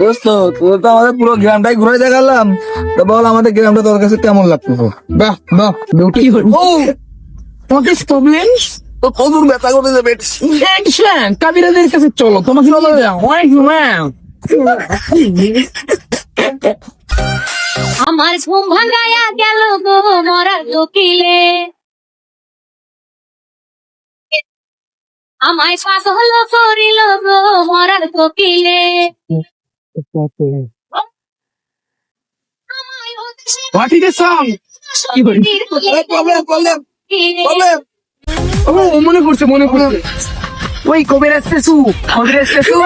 দোস্ত তোর তো আমাদের পুরো গ্রামটাই ঘুরে দেখালাম, তো বল আমাদের গ্রামটা তোর কাছে কেমন লাগতো? বাহ বাহ বিউটিফুল। What is problem? তো প্রচুর ব্যথা করতে যাবে। Action! কাবিরাদের কাছে চলো, তোমাকে নিয়ে যাও। Why you man? আমার ঘুম ভাঙায়া গেল গো মরার কোকিলে, আমায় শ্বাস হলো করিল গো মরার কোকিলে। আমায় হচ্ছে What is the song? Problem ও মনে পড়ছে মনে পড়ছে। ওই কবিরাজ শেষু, কবিরাজ শেষু,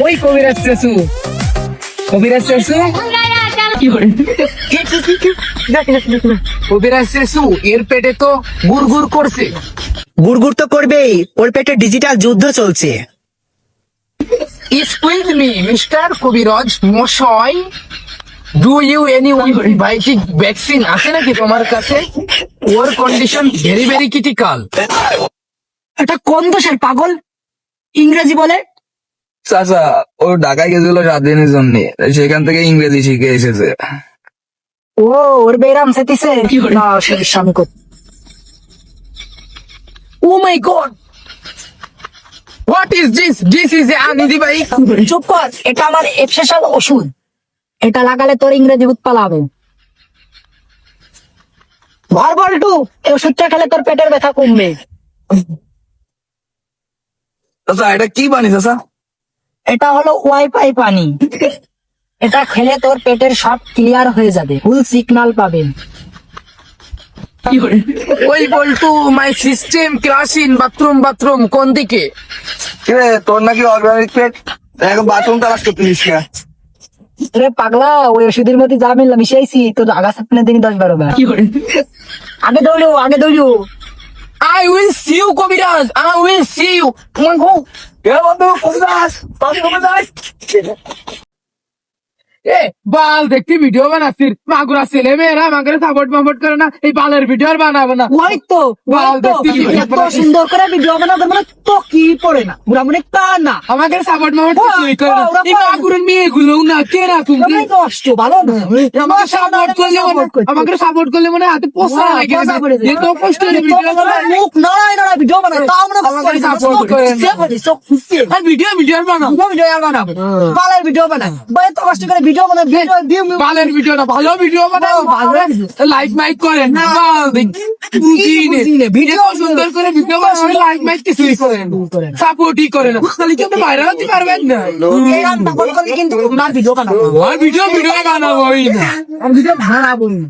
ওই কবিরাজ শেষু, কবিরাজ শেষু, ভাঙায়া গেল কবিরাজ শেষু এর পেটে তো গুড় করছে। গুড়গুড় তো করবেই, ওর পেটে ডিজিটাল যুদ্ধ চলছে। Excuse me, মিস্টার কবিরাজ মশাই, do you any antibiotic vaccine আছে নাকি তোমার কাছে? ওর কন্ডিশন ভেরি ভেরি ক্রিটিক্যাল। এটা কোন দেশের পাগল ইংরেজি বলে? চাচা ও ঢাকায় গেছিল 7 দিনের জন্য, সেখান থেকে ইংরেজি শিখে এসেছে। ও ওর বেরাম সেতিছে না সে স্বামী কর। Oh my god, what is this? This is a আনিদি ভাই। চুপ কর, এটা আমার স্পেশাল ওষুধ, এটা লাগালে তোর ইংরেজি ভূত পালাবে। ভর বল্টু, এই ওষুধটা খেলে তোর পেটের ব্যথা কমবে। চাচা এটা কি বানি চাচা? এটা হলো ওয়াইফাই পানি, এটা খেলে তোর পেটের সব ক্লিয়ার হয়ে যাবে, ফুল সিগন্যাল পাবেন। ওই বলটু মাই সিস্টেম ক্লাসিন বাথরুম কোন দিকে? কিরে তোর নাকি অর্গানিক পেট, এখন বাথরুম তালাশ করতেছিস কে? রে পাগলা, ওই ওষুধের মধ্যে যা মিললাম মিশাইছি, তোর আগা সাপনে দিন 10-12 বার। আগে দৌড়ো। আই উইল সি ইউ কবিরাজ, আই উইল সি ইউ। কে বন্ধু কবিরাজ, কবিরাজ। এ বাল দেখতে ভিডিও বানাচ্ছি, মাগুরা ছেলে মেয়েরা আমাকে সাপোর্ট করে না, এই বালের ভিডিও আর বানাবো না। ওই তো এত সুন্দর করে ভিডিও বানাতে মানে তো কি পড়ে না, পুরা মানে কান না আমাকে সাপোর্ট কিছুই করে না। ওরা এই মাগুরের মেয়েগুলো না কে রাখুন আমি নষ্ট ভালো না। আমাকে সাপোর্ট করলে মনে হাতে পোষা লাগে পোষা পড়ে যায়। এত কষ্ট ভিডিও মুখ নড়াই ভিডিও বানায়, তাও আমরা আমাকে support করে না। আর ভিডিও বানাও, বালের ভিডিও বানায়, ভাই তো কষ্ট করে ভিডিও বানায়, ভিডিও বালের ভিডিও না, ভালো ভিডিও বানাও, লাইক মাইক করেন না, ভিডিও সুন্দর করে ভিডিও বানাও, লাইক মাইক কিছুই করেন, সাপোর্টই করে না, তাহলে কি আপনি ভাইরাল হতে পারবেন না? কিন্তু ভিডিও বানাবো, আর ভিডিও বানাবোই না। ভিডিও বানাবো না।